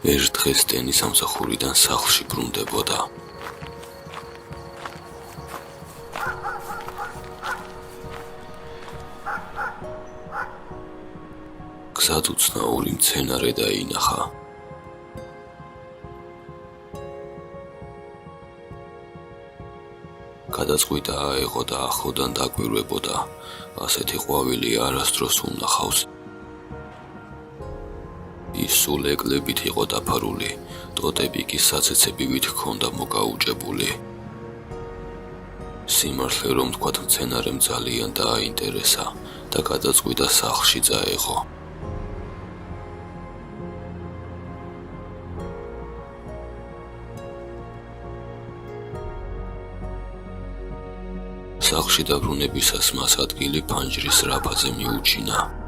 ერთ დღეს ტენი სამსახურიდან სახლში ბრუნდებოდა. გზად უცნაური მცენარე დაინახა. გადაწყვიტა აეღო და ახლოდან დაკვირვებოდა, ასეთი ყვავილი არასდროს უნახავს. ის სულ ეკლებით იყო დაფარული, ტოტები კი საცეცებივით ჰქონდა მოკაუჭებული. სიმართლე რომ თქვათ, მცენარემ ძალიან დააინტერესა და გადაწყვიტა სახლში წაეღო. სახლში დაბრუნებისას მას ადგილი ფანჯრის რაფაზე მიუჩინა.